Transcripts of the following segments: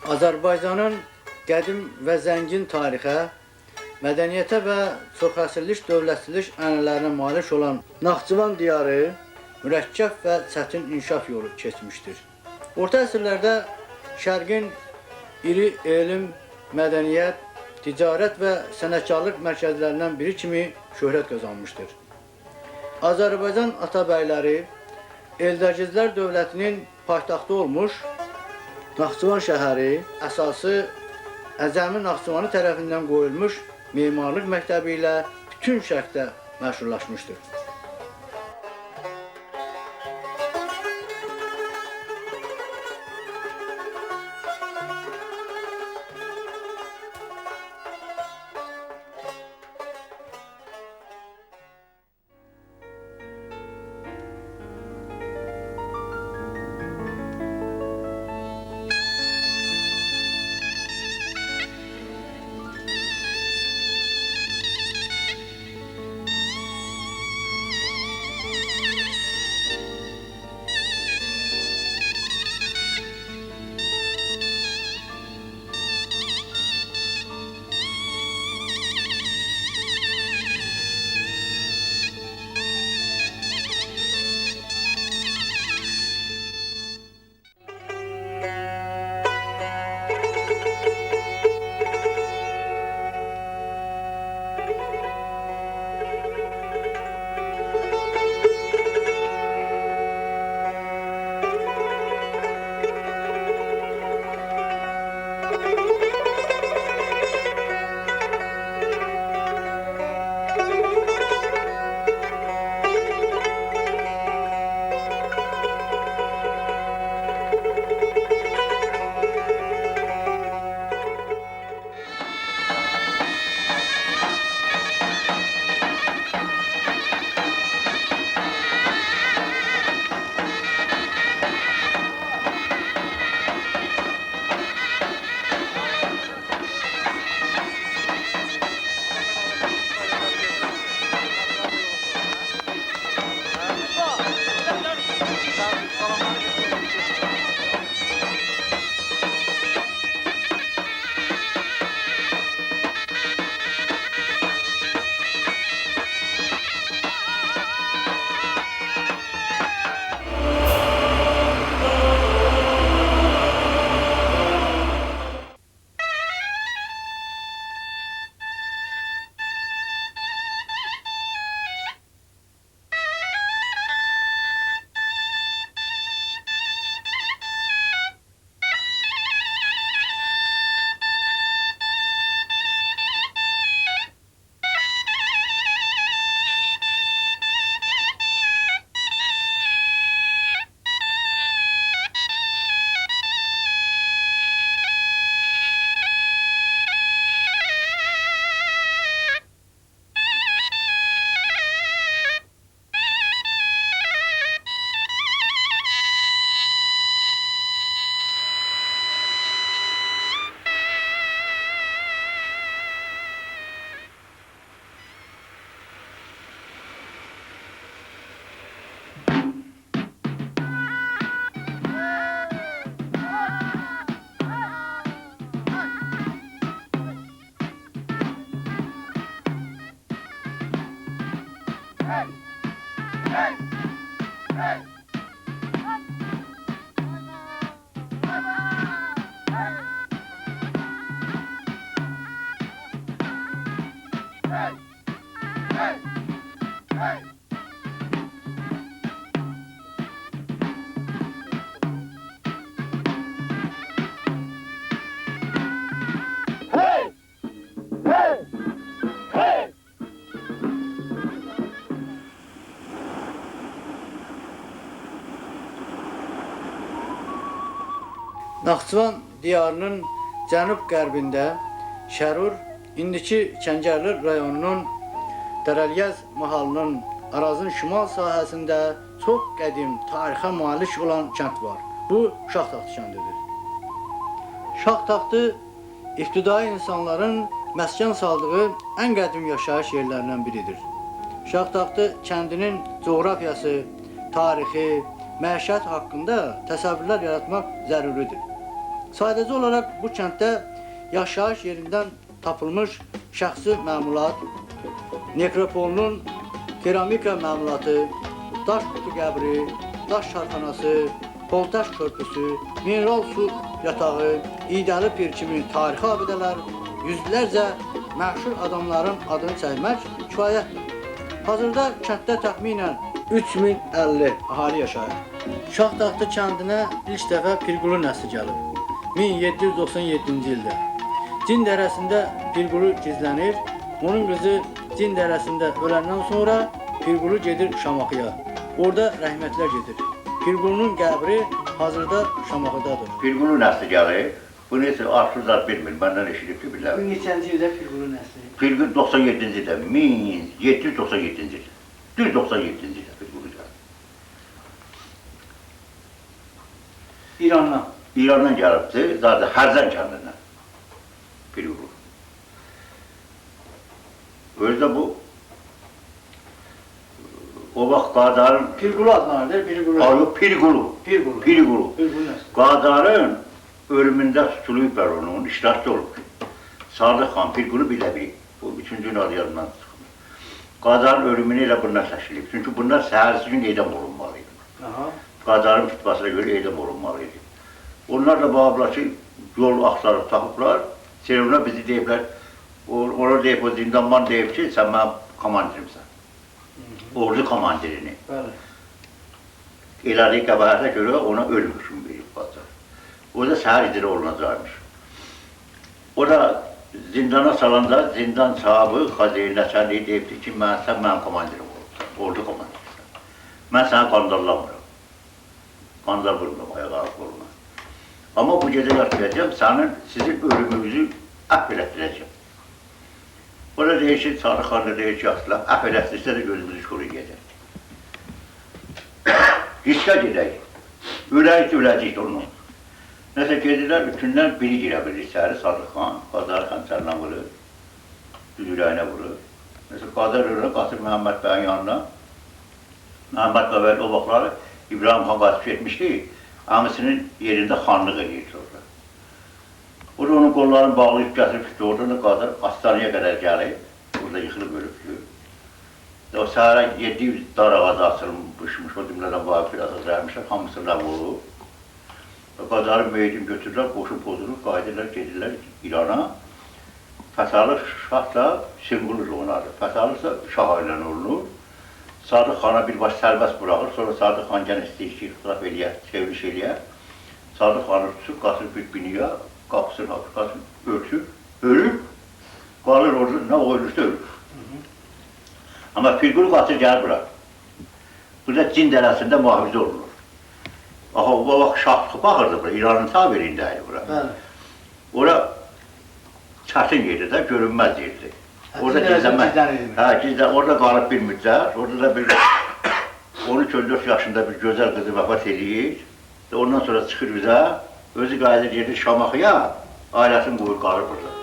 Azərbaycanın qədim və zəngin tarixə, mədəniyyətə və çoxəsrlik dövlətçilik ənənələrinə malik olan Naxçıvan diyarı mürəkkəb və çətin inkişaf yolu keçmişdir. Orta əsrlərdə Şərqin iri elm, mədəniyyət, ticarət və sənətkarlıq mərkəzlərindən biri kimi şöhrət qazanmışdır. Azərbaycan atabəyləri Eldəgizlər dövlətinin paytaxtı olmuş Naxçıvan şəhəri əsası Əcəmi Naxçıvanı tərəfindən qoyulmuş memarlıq məktəbi ilə bütün şərqdə məşhurlaşmışdır. Naxçıvan diyarının cənub-qərbində Şərur, indiki Kəngərli rayonunun Dərəlyəz mahalının Arazın şimal sahəsində çox qədim tarixə malik olan kənd var. Bu Şaxtaxtı kəndidir. Şaxtaxtı ibtidai insanların məskən saldığı ən qədim yaşayış yerlərindən biridir. Şaxtaxtı kəndinin coğrafiyası, tarixi, məişət haqqında təsəvvürlər yaratmaq zəruridir. Sadəcə olaraq bu kənddə yaşayış yerindən tapılmış şəxsi məmulat, nekropolunun keramika məmulatı, daş qutu qəbri, daş şarxanası, Poltaş körpüsü, mineral su yatağı, İdəli Pir kimi tarixi abidələr, yüzlərcə məşhur adamların adını çəkmək kifayətdir. Hazırda kənddə təxminən 3050 əhali yaşayır. Şaxtaxtı kəndinə ilk dəfə Pirqulu nəsli gəlib. 1797-ci ildə. Cin dərəsində Pirqulu gizlənir, onun qızı Cin dərəsində öləndən sonra Pirqulu gedir Şamaxıya. Orada rəhmətlər gedir. Pirqulunun qəbri hazırda Şamaxıdadır. Pirqulu nəsli gəlir. Bu necə arxivlər bilmir, məndən eşidib ki, bilər. Bu neçənci ildə Pirqulu nəsli? Pirqulu 97-ci ildə, 1797-ci ildə. Düz 97-ci ildə Pirqulu gəlir. İrandan. İrandan gəlibdir, zaten Hərzən kəndindən. Pirqulu. Özdə bu, o vaxt Qadarın... Pirqulu adlanır, Pirqulu. Yok, Pirqulu. Pirqulu. Pirqulu. Pirqulu nəsli. Qadarın ölümündə tutuluyublar onun, iştirakçı olub. Sadıq xan Pirqulu bilə-bilir. Bu 3-cü gün adı yadından çıxmır. Qadarın ölümünü elə bunlar təşkil. Çünki bunlar səhərisi gün edam olunmalıydı. Qadarın tutmasına görə edam olunmalıydı. Onlar da bağlılar ki, yol axtarıb tapıblar. Serevlər bizi deyiblər, ona deyib, o zindanban deyib ki, sən mənim komandirimsən. Ordu komandirini. Elədiyi qəbahətə görə ona ölüm hükmü verib Qacar. O da səhər icra olunacaqmış. O da zindana salanda zindan sahibi Xazir Nəçərliyi deyibdir ki, sən mənim komandirim olursan, ordu komandirsən. Mən səni qandarlamıram. Qandar vurmuram, ayağa vurma. Amma bu gecə yaşayacağım, sizin ölümünüzü əff elətdirəcəm. O da deyir ki, Sadıq xanı deyir ki, asla əff elətdirsə də gözümüzü koruyacaq. Riskə gedək. Öləcək onun. Nəsə gedirlər, üçündən biri girə bilir səhəri Sadıq xan, Qadarı xəncərlə vurur, düz ürəyinə vurur. Nəsə Qadar ölür, qatır Məhəmməd bəyin yanına. Məhəmməd bəyin o vaxtları İbrahim xan qaçıb etmişdi, əmisinin yerində xanlıq edir sonra. O da onun qollarını bağlayıb gətirib ki, oradan Qadar hastaneye qədər gəlib, burada yıxılıb ölübdür. O səhərə 700 dar ağacı açılmışmış, o cümlədən vaqif biraz azraymışlar, hamısı rəv olub. Qadarın meyidini götürürlər, qoşu pozulub, qayıdırlar, gedirlər İrana. Fəsalıq şah da simvolur onardır. Fəsalıq da şah ilə olunur. Sadıq xana birbaş sərbəst buraxır, sonra Sadıq xan gənə istəyir ki, ixtilaf eləyər, çevriş eləyər. Sadıq xanı tutur, qasır bir biniyə, qapısını qasır, ölçür, ölür, qalır orada, nə o ölürsə ölür. Amma Pirqulu qatır gəlir bura. Burada Cin dərəsində mühafizə olunur. Axı, o vaxt şah çıxıb baxırdı bura, İranın tabirində idi bura. Ora çətin yerdir də, görünməz yerdir. Orada gizlənmək. Hə, gizlən, orada qalıb bir müddət, orada da bir 13-14 yaşında bir gözəl qızı vəfat eləyir. Ondan sonra çıxır bizə, özü qayıdır gedir Şamaxıya, ailəsini qoyur qalır burada.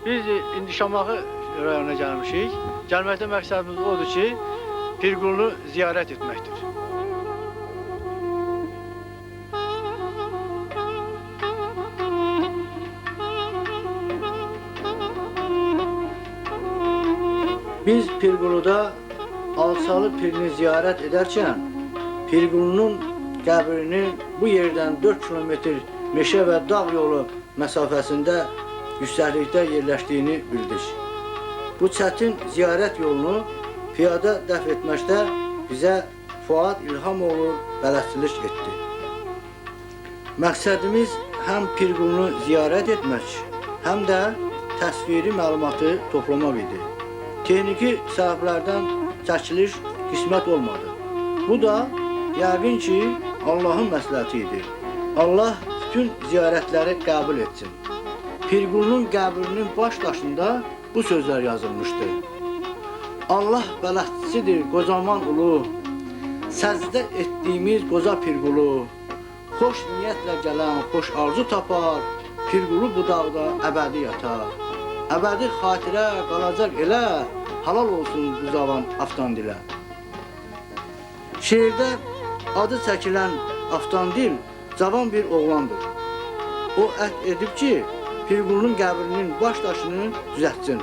Biz indi Şamaxı rayonuna gəlmişik. Gəlməkdə məqsədimiz odur ki, Pirqulunu ziyarət etməkdir. Biz Pirquluda Alsalı Pirini ziyarət edərkən, Pirqulunun qəbrinin bu yerdən 4 kilometr meşə və dağ yolu məsafəsində yüksəklikdə yerləşdiyini bildik. Bu çətin ziyarət yolunu piyada dəf etməkdə bizə Fuad İlhamoğlu bələdçilik etdi. Məqsədimiz həm Pirqulunu ziyarət etmək, həm də təsviri məlumatı toplamaq idi. Texniki səbəblərdən çəkiliş qismət olmadı. Bu da yəqin ki, Allahın məsləhəti idi. Allah bütün ziyarətləri qəbul etsin. Pirqulunun qəbrinin baş daşında bu sözlər yazılmışdı. Allah bələdçisidir qocaman ulu, səcdə etdiyimiz qoca Pirqulu, xoş niyyətlə gələn xoş arzu tapar, Pirqulu bu dağda əbədi yatar. Əbədi xatirə qalacaq elə, halal olsun bu zavan Avtandilə. Şeirdə adı çəkilən Avtandil cavan bir oğlandır. O əhd edib ki, Pirqulunun qəbrinin baş daşını düzəltsin.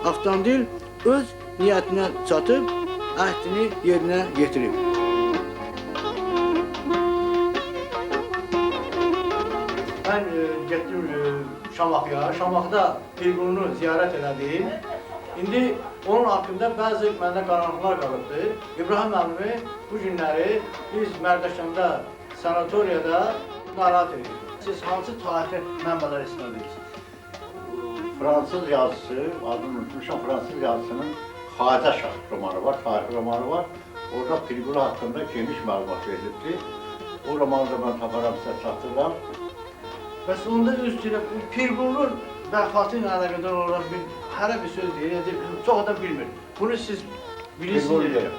Avtandil öz niyyətinə çatıb, əhdini yerinə yetirib. Mən getdim Şamaxıya. Şamaxıda Pirqulunu ziyarət elədim. İndi onun haqqında bəzi məndə qaranlıqlar qalıbdır. İbrahim müəllimi bu günləri biz Mərdəkəndə sanatoriyada narahat edirik. Siz hansı tarixi mənbələr istədirsiniz? Fransız yazısı, adını unutmuşam, Fransız yazısının Xacə Şah romanı var, tarix romanı var. Orada Pirqulu haqqında geniş məlumat verilibdir. O romanı da mən taparam, sizə çatdırıram. Bəs onda öz Pirqulunun vəfatı ilə əlaqədar olaraq hərə bir söz deyir, çox adam bilmir. Bunu siz bilirsiniz.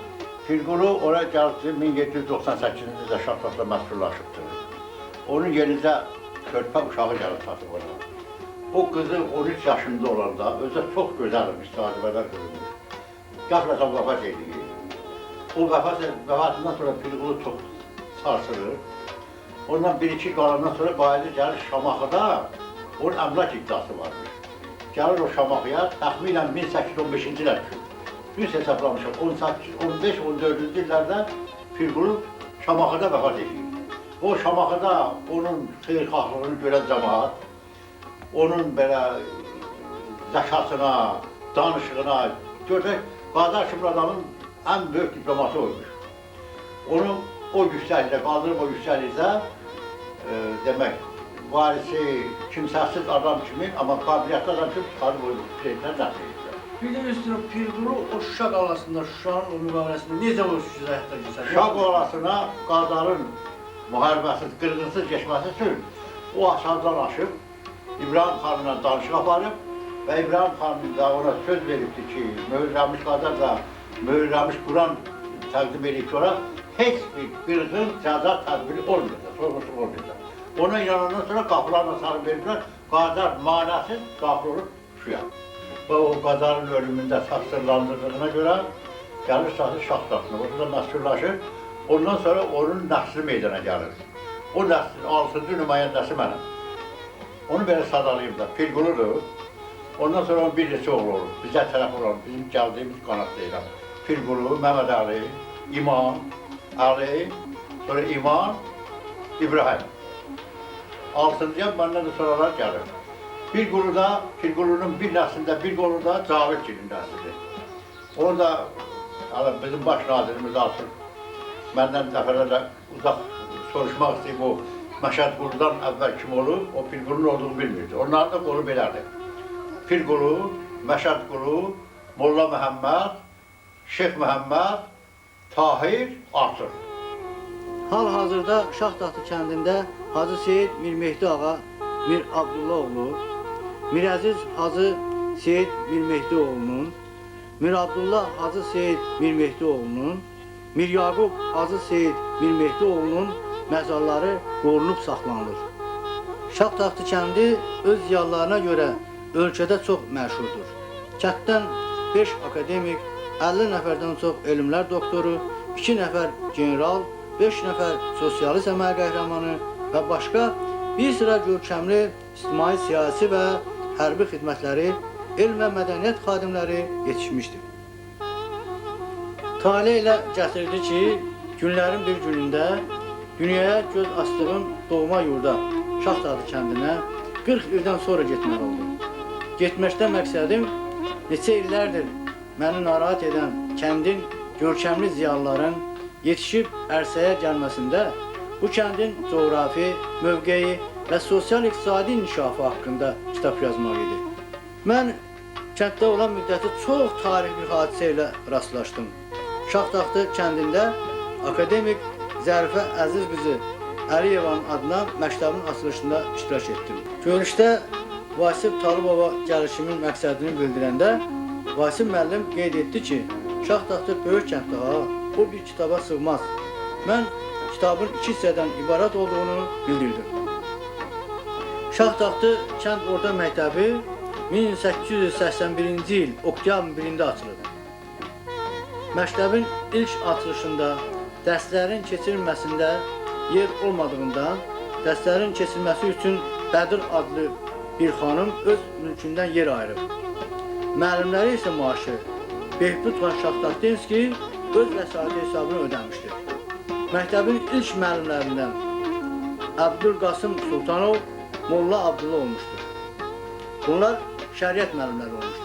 Pirqulu oraya gəldi 1798-ci ildə Şahzadla məşğullaşıbdır. Onun yerində körpə uşağı gəlib çatıb ona. O qızı 13 yaşında olanda özü çox gözəl müsahibələr görünür. Qəflətən vəfat edir. O vəfatından sonra Pirqulu çox sarsılır. Ondan bir-iki qalandan sonra qayıdır gəlir Şamaxıda, onun əmlak iddiası varmış. Gəlir o Şamaxıya, təxminən 1815-ci illər düşür. Düz hesablamışam, 15-14-cü illərdə Pirqulu Şamaxıda vəfat edir. O Şamaxıda onun xeyirxahlığını görən cəmaat, onun belə zəkasına, danışığına, görək, Qazi Haşimli adamın ən böyük diplomatı olmuş. Onu o yüksəklikdə, qaldırıb o yüksəklikdə, demək, varisi, kimsəsiz adam kimi, amma qabiliyyətli adam kimi çıxarıb o şeylər nəql edir. Bir də üstünə Pirqulu o Şuşa qalasında, Şuşanın o müqaviləsində necə o həyatda keçər? Şuşa qalasına Qacarın müharibəsiz, qırğınsız keçməsi üçün o aşağıdan aşıb, İbrahim xanımla danışıq aparıb və İbrahim xanım da ona söz veribdi ki, möhürlənmiş Qacar da möhürlənmiş Quran təqdim edib ki, heç bir qırğın cəza tədbiri olmayacaq, sorğusu olmayacaq. Ona inanandan sonra qapılarla sarı veriblər, Qacar manəsiz qapı olub Şuşaya. Və o Qacarın ölümündə saxsırlandırdığına görə gəlir Şahı Şahzadına, orada məşğullaşır. Ondan sonra onun nəsli meydana gəlir. O nəslin 6-cı nümayəndəsi mənəm. Onu belə sadalayıb da, Pirquludur. Ondan sonra onun bir neçə oğlu olur, bizə tərəf olan, bizim gəldiyimiz qanatlayla. Pirqulu, Məhəmməd Əli, İman, Ali, sonra İman, İbrahim. 6-cıya məndən də sonralar gəlir. Pirqulunun bir nəslində, bir qolu da Cavidgilin nəslidir. Onu da bizim baş nazirimiz Asır məndən dəfələrlə uzaq soruşmaq istəyib o Məşəd Quludan əvvəl kim olub, o Pirqulunun olduğunu bilmirdi. Onların da qolu belədir. Pirqulu, Məşəd Qulu, Molla Məhəmməd, Şeyx Məhəmməd, Tahir, Asır. Hal-hazırda Şahtaxtı kəndində Hacı Seyid Mirmehdi ağa Mir Abdullaoğlu, Mir Əziz Hacı Seyid Mirmehdioğlunun, Mir Abdullah Hacı Seyid Mirmehdioğlunun, Mir Yaqub Hacı Seyid Mirmehdioğlunun məzarları qorunub saxlanılır. Şahtaxtı kəndi öz ziyalılarına görə ölkədə çox məşhurdur. Kənddən 5 akademik, 50 nəfərdən çox elmlər doktoru, 2 nəfər general, 5 nəfər sosialist əməl qəhrəmanı və başqa bir sıra görkəmli ictimai, siyasi və hərbi xidmətləri, elm və mədəniyyət xadimləri yetişmişdir. Talih elə gətirdi ki, günlərin bir günündə dünyaya göz astığım doğma yurda, Şahtaxtı kəndinə 40 ildən sonra getməli oldum. Getməkdə məqsədim neçə illərdir məni narahat edən kəndin görkəmli ziyalıların yetişib ərsəyə gəlməsində bu kəndin coğrafi, mövqeyi və sosial-iqtisadi inkişafı haqqında kitab yazmaq idi. Mən kənddə olan müddəti çox tarixi bir hadisə ilə rastlaşdım. Şahtaxtı kəndində akademik Zərifə Əziz qızı Əliyevanın adına məktəbin açılışında iştirak etdim. Görüşdə Vasif Talıbova gəlişimin məqsədini bildirəndə Vasif müəllim qeyd etdi ki, Şaxtaxtı böyük kənddir ha, o bir kitaba sığmaz. Mən kitabın 2 hissədən ibarət olduğunu bildirdim. Şaxtaxtı kənd orta məktəbi 1881-ci il oktyabrın 1-də açılıb. Məktəbin ilk açılışında dərslərin keçirilməsində yer olmadığından, dərslərin keçirilməsi üçün Bədir adlı bir xanım öz mülkündən yer ayırıb. Müəllimləri isə maaşı Behbud Şaxtaxtinski öz vəsaiti hesabına ödəmişdir. Məktəbin ilk müəllimlərindən Əbdülqasım Sultanov Molla Abdullah olmuşdur. Bunlar şəriət müəllimləri olmuşdur.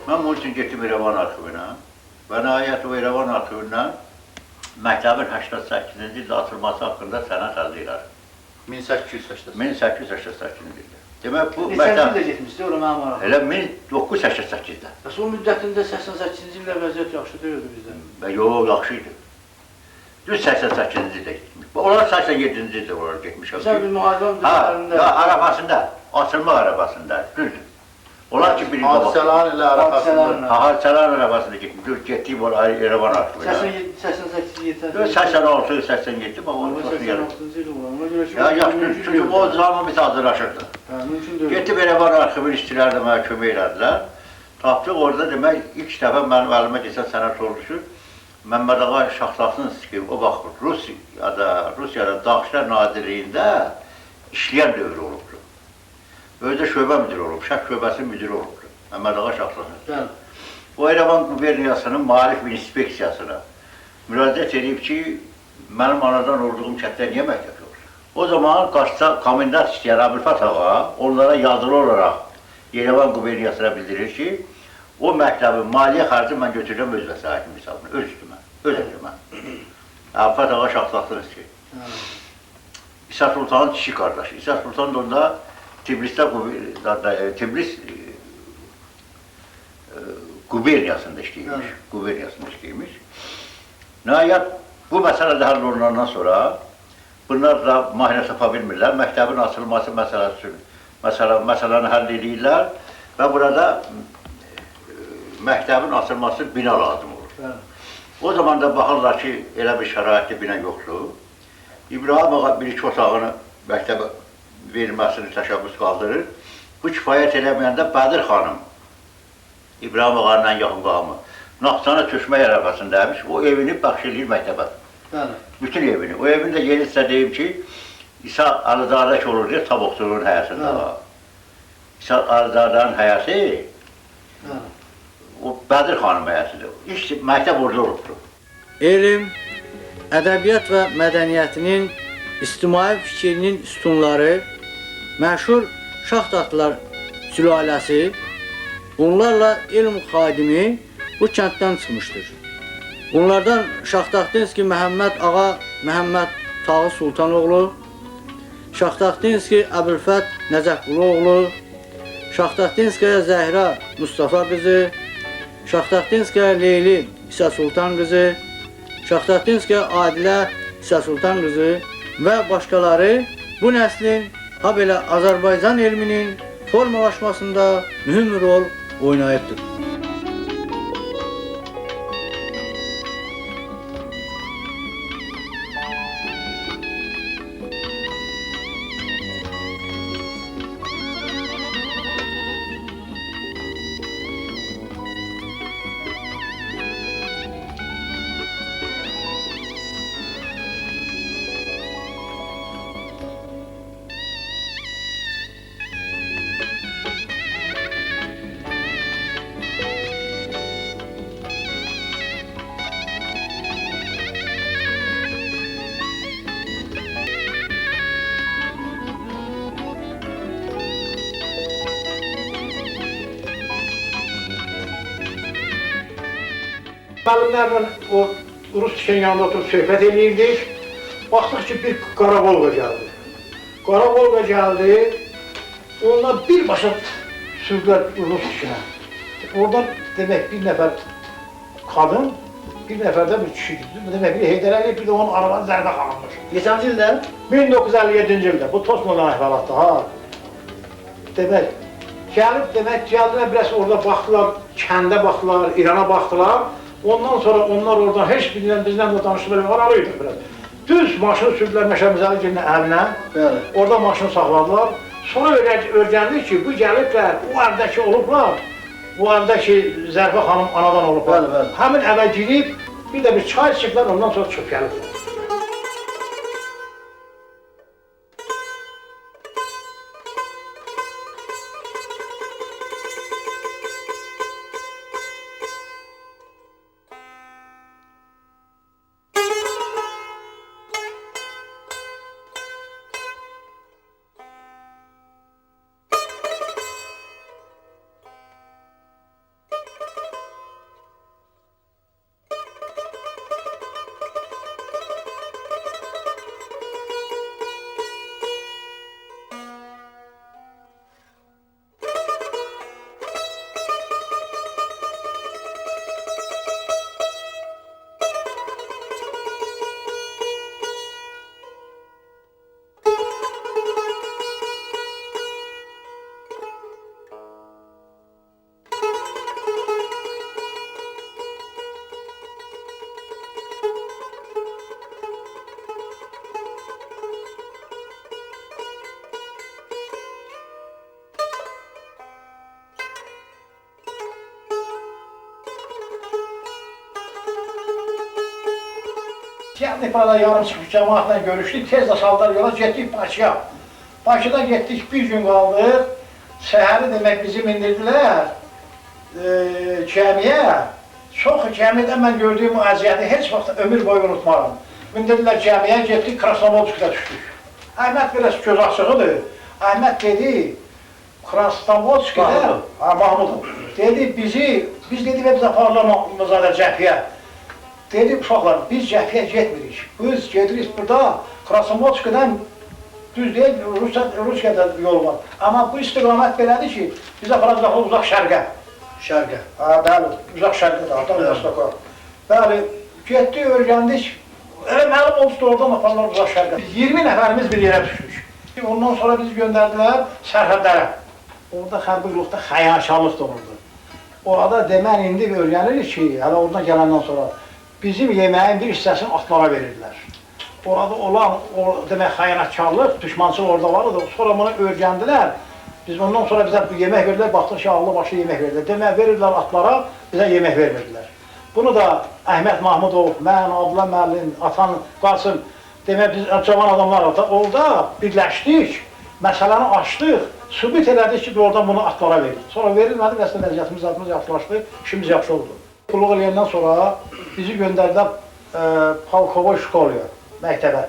Mən bunun üçün getdim İrəvan arxivinə və nəhayət o İrəvan arxivindən məktəbin 88-ci ildə açılması haqqında sənəd əldə edər. 1888-ci ildə. Demək bu Neçənci ildə getmişdi, ora mənim arxım? Elə 1988-də. Bəs o müddətində 88-ci ildə vəziyyət yaxşı deyildi bizdə. Yox, yaxşı idi. Düz 88-ci ildə getmiş. Onlar 87-ci ildə onlar getmişəm. Sən bir müharibə müddətlərində... Arabasında, açılma arabasında, düzdür. Onlar ki, birinci babaq. Hadisələrin ilə arabasında. Hadisələrin arabasında getmiş. Getdiyim o İrəvan arxivinə. 86, 87, bax onun çoxunu yarım. 86-cı il olan, ona görə ki... Ya, yaxşı, çünki o zaman biz hazırlaşırdıq. Mümkün deyil. Getdim İrəvan arxivin işçiləri də mənə kömək elədilər. Tapdıq orada demək, ilk dəfə mənim əlimə keçən sənət oldu ki, Məmməd Ağa Şaxtaxtinski o vaxt Rusiyada Daxillər Nazirliyində işləyən dövrü olubdur. Özdə şöbə müdürü olub, şərt şöbəsi müdürü olubdur. Məmməd Ağa Şaxtaxtinski. O İrəvan quberniyasının maarif inspeksiyasına müraciət edib ki, mənim anadan olduğum kənddə niyə məktəb yoxdur? O zaman qarşıda komendant işləyən Əbülfət Ağa onlara yazılı olaraq İrəvan quberniyasına bildirir ki, o məktəbin maliyyə xərci mən götürürəm öz vəsaitim hesabına, öz üstümə, öz əlimə. Əbülfət Ağa Şaxtaxtinski. İsa Sultanın kişi qardaşı. İsa Sultan da onda Tiblis quberniyasında işləyirmiş. Nəhayət, bu məsələ də həll olunandan sonra bunlar da mahinə sapa bilmirlər, məktəbin açılması məsələni həll edirlər və burada məktəbin açılması bina lazım olur. O zaman da baxırlar ki, elə bir şəraitli bina yoxdur. İbrahim Ağa bir-iki otağını məktəbə verilməsini təşəbbüs qaldırır. Bu kifayət eləməyəndə Bədir xanım, İbrahim Ağa'nın ən yaxın qağımı, Naxçana köçmək ərəfəsindəymiş, o evini bəxş edir məktəbə. Bütün evini. O evini də yenilsə deyim ki, İsa Əlizadək olur deyə Taboqçuluğun həyəsində var. İsa Əlizadənin həyəsi o Bədir xanım həyəsidir. İş məktəb orada olubdur. Elm, ədəbiyyat və mədəniyyətinin ictimai fikrinin sütunları, məşhur Şaxtaxtlılar sülaləsi, bunlarla elm xadimi bu kənddən çıxmışdır. Bunlardan Şaxtaxtinski Məhəmməd Ağa Məhəmməd Tağı Sultanoğlu, Şaxtaxtinski Əbülfət Nəcəfquluoğlu, Şaxtaxtinskaya Zəhra Mustafa qızı, Şaxtaxtinskaya Leyli İsa Sultan qızı, Şaxtaxtinskaya Adilə İsa Sultan qızı və başqaları bu nəslin ha belə Azərbaycan elminin formalaşmasında mühüm rol oynayıbdır. Müəllimlərlə o Rus dişinin yanında oturub söhbət eləyirdik. Baxdıq ki, bir qara Volqa gəldi. Qara Volqa gəldi, onunla birbaşa sürdülər Rus dişinə. Orada demək bir nəfər qadın, bir nəfər də bir kişi gitti. Demək bir Heydər Əliyev, bir də onun arabanı zərbə xanımmış. Neçənci ildə? 1957-ci ildə, bu Tosmondan əhvalatda ha. Demək, gəldilər biraz orada baxdılar, kəndə baxdılar, İrana baxdılar. Ondan sonra onlar oradan heç bizlə də danışdı, belə aralıydı biraz. Düz maşını sürdülər Məşəd Müzəlligilin əlinə, orada maşını saxladılar. Sonra öyrəndik ki, bu gəliblər, o evdəki olublar, bu evdəki Zərfə xanım anadan olublar. Həmin evə girib, bir də bir çay içiblər, ondan sonra çıxıb gəliblər. Gəldik burada yarım çıxmış cəmaatla görüşdük, tez də saldılar yola, getdik Bakıya. Bakıda getdik, bir gün qaldıq. Səhəri demək bizi mindirdilər gəmiyə. Çox gəmidə mən gördüyüm o əziyyəti heç vaxt ömür boyu unutmaram. Mindirdilər gəmiyə, getdik Krasnovodskida düşdük. Əhməd biraz göz açığıdır. Əhməd dedi, Krasnovodskida, Mahmudov, dedi biz dedi və biz aparırlar Müzadə cəbhəyə. Dedi, uşaqlar, biz cəbhəyə getmirik. Biz gedirik burada, Krasnovodskidən düz deyil, Rusiyada yol var. Amma bu istiqamət belədir ki, biz aparacaqlar uzaq şərqə. Şərqə? Bəli, uzaq şərqə də, Atam Vostoka. Bəli, getdik, öyrəndik. Elə məlum oldu da oradan aparırlar uzaq şərqə. 20 nəfərimiz bir yerə düşdük. Ondan sonra bizi göndərdilər sərhədlərə. Orada xərbiqluqda xəyankarlıq da olurdu. Orada demən indi öyrənirik ki, hələ oradan gələndən sonra bizim yeməyin bir hissəsini atlara verirdilər. Orada olan, demək, xəyanətkarlıq, düşmançılıq orada vardı. Sonra bunu öyrəndilər. Biz ondan sonra bizə yemək verdilər, baxdıq ki, ağlı başı yemək verdilər. Demək, verirdilər atlara, bizə yemək vermirdilər. Bunu da Əhməd Mahmudov, mən, Abdullah müəllim, Atan Qasım, demək, biz cavan adamlar orada birləşdik, məsələni açdıq, sübut elədik ki, oradan bunu atlara verir. Sonra verilmədi, əslində vəziyyətimiz, adımız yaxşılaşdı, işimiz yaxşı oldu. Qulluq eləyəndən sonra bizi göndərdilər Polkovoy şkolaya, məktəbə.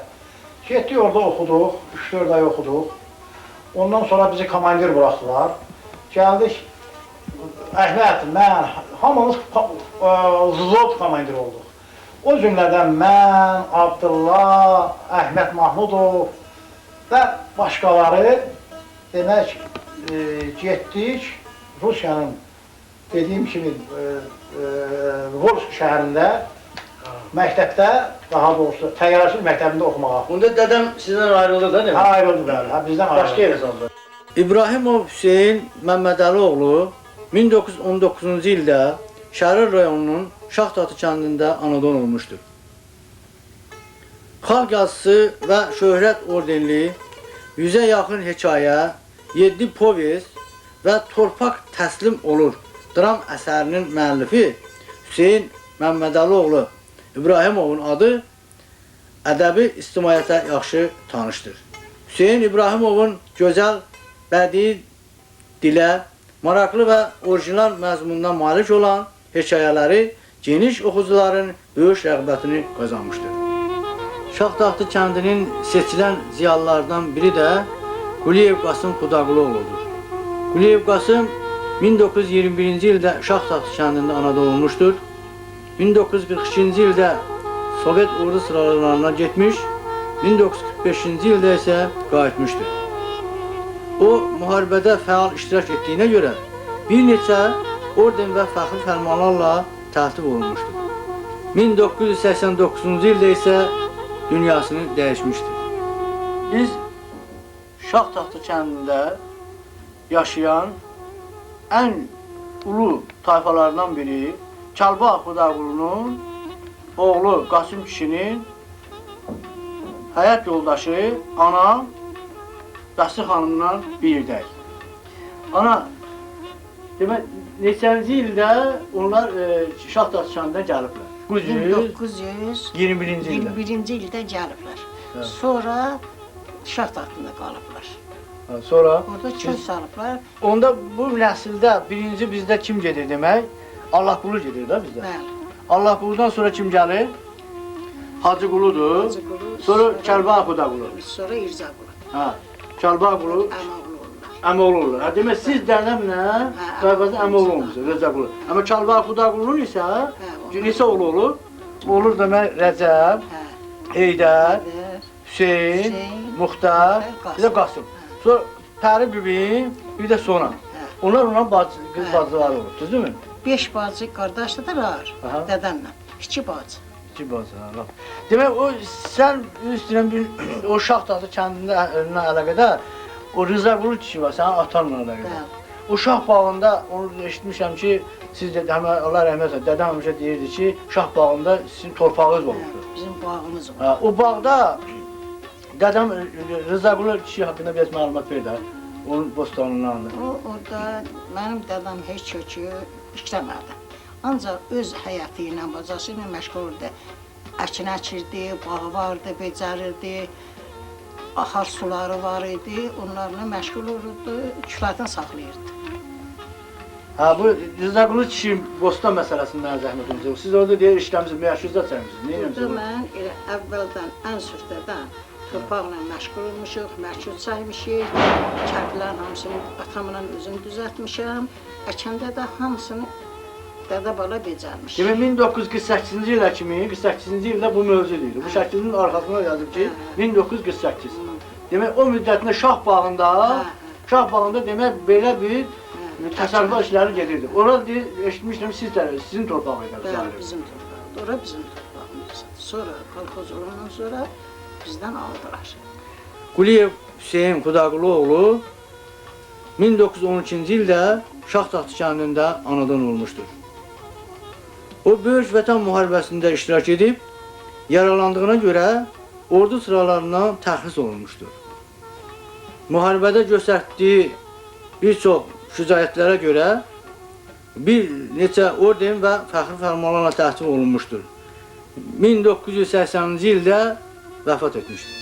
Getdik orada oxuduq, 3-4 ay oxuduq. Ondan sonra bizi komandir buraxdılar. Gəldik, Əhməd, mən, hamımız Zod komandir olduq. O cümlədən mən, Abdullah, Əhməd Mahmudov və başqaları demək getdik Rusiyanın dediyim kimi Volsk şəhərində məktəbdə, daha doğrusu təyyarəçilik məktəbində oxumağa. Onda dədəm sizdən ayrıldı da, hə, ayrıldı bəli, bizdən ayrıldı. Başqa yerə saldı. İbrahimov Hüseyn Məmmədəlioğlu 1919-cu ildə Şərir rayonunun Şaxtatı kəndində anadan olmuşdur. Xalq yazısı və şöhrət ordenli 100-ə yaxın hekayə, 7 povest və Torpaq təslim olur dram əsərinin müəllifi Hüseyn Məmmədəlioğlu İbrahimovun adı ədəbi ictimaiyyətə yaxşı tanışdır. Hüseyn İbrahimovun gözəl, bədii dilə, maraqlı və orijinal məzmundan malik olan hekayələri geniş oxucuların böyük rəğbətini qazanmışdır. Şaxtaxtı kəndinin seçilən ziyalılardan biri də Quliyev Qasım Xudaquluoğludur. Quliyev Qasım 1921-ci ildə Şaxtaxtı kəndində anadan olmuşdur. 1942-ci ildə Sovet ordu sıralarına getmiş, 1945-ci ildə isə qayıtmışdır. O, müharibədə fəal iştirak etdiyinə görə bir neçə orden və fəxri fərmanlarla təltif olunmuşdur. 1989-cu ildə isə dünyasını dəyişmişdir. Biz Şaxtaxtı kəndində yaşayan ən ulu tayfalardan biri Kəlbağ Xudaqulunun oğlu Qasım kişinin həyat yoldaşı ana Dəsi xanımla birdəyik. Ana, demək, neçənci ildə onlar Şaxtaxtı kəndinə gəliblər? 1921-ci ildə. 21-ci ildə gəliblər. Sonra Şaxtaxtında qalıblar. Sonra? Orada çöl salıblar. Onda bu nəsildə birinci bizdə kim gedir demək? Allahqulu gedir da bizdə. Bəli. Allahquludan sonra kim gəlir? Hacıquludur. Hacıqulu, Sonra Kəlbağ Xudaqulu. Sonra İrzaqulu. Hə. Kəlbağ qulu Əmoğlu olurlar. əmoğlu olur. Hə, demək siz dərnəmlə qayğazı əmoğlu olmusunuz, Rəzəqulu. Amma Kəlbağ Xudaqulunun isə neçə oğlu olur? Olur demək Rəcəb, Heydər, Hüseyn, Muxtar, bir də Qasım. Sonra Pəri bibi, bir də Sona. Onlar ondan qız bacıları olur, düzdürmü? 5 bacı qardaşdılar dədəmlə. 2 bacı. 2 bacı, Allah. Demək o sən üstünə bir o Şaxtaxtı kəndində əlaqədar o Rızaqulu kişi var, sənin atanla əlaqədar. O Şah bağında onu eşitmişəm ki, siz də həmən Allah rəhmət etsin, dədəm həmişə deyirdi ki, Şah bağında sizin torpağınız olmuşdur. Bizim bağımız var. O bağda dədəm Rızaqulu kişi haqqında biraz məlumat ver də, onun bostanından da. Orada mənim dədəm heç kökü işləmədi. Ancaq öz həyatı ilə, bacası ilə məşğul olurdu. Əkin əkirdi, bağı vardı, becərirdi, ahar suları var idi, onlarla məşğul olurdu, küfətini saxlayırdı. Ha, bu Rızaqulu kişi bostan məsələsindən zəhmət olunacaq. Siz orada deyir işləmişsiniz, məşğulda çəkmişsiniz. Burada mən elə əvvəldən, ən sürtədən torpaqla məşğul olmuşuq, məşğul çəkmişik, kəndlərin hamısını atamla özüm düzəltmişəm, əkəndə də hamısını dədə bala becərmişik. Demək 1948-ci ilə kimi, 48-ci ildə bu mövzu deyil. Bu şəklinin arxasına yazıb ki, 1948. Demək o müddətində Şah bağında demək belə bir təsərrüfat işləri gedirdi. Orada deyir, eşitmişdim sizin torpağı idi. Bəli, bizim torpağımız. Ora bizim torpağımız. Sonra kolxoz olandan sonra bizdən aldılar. Quliyev Hüseyn Xudaqulu oğlu 1912-ci ildə Şaxtaxtı kəndində anadan olmuşdur. O, Böyük Vətən müharibəsində iştirak edib, yaralandığına görə ordu sıralarından təxris olunmuşdur. Müharibədə göstərdiyi bir çox şücaətlərə görə bir neçə orden və fəxri fərmanlarla təhsil olunmuşdur. 1980-ci ildə vəfat etmişdir.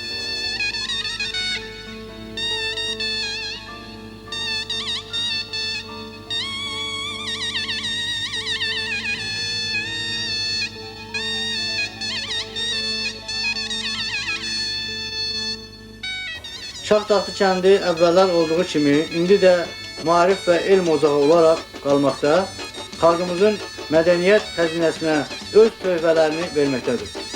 Şaxtaxtı kəndi əvvəllər olduğu kimi indi də maarif və elm ocağı olaraq qalmaqda, xalqımızın mədəniyyət xəzinəsinə öz töhfələrini verməkdədir.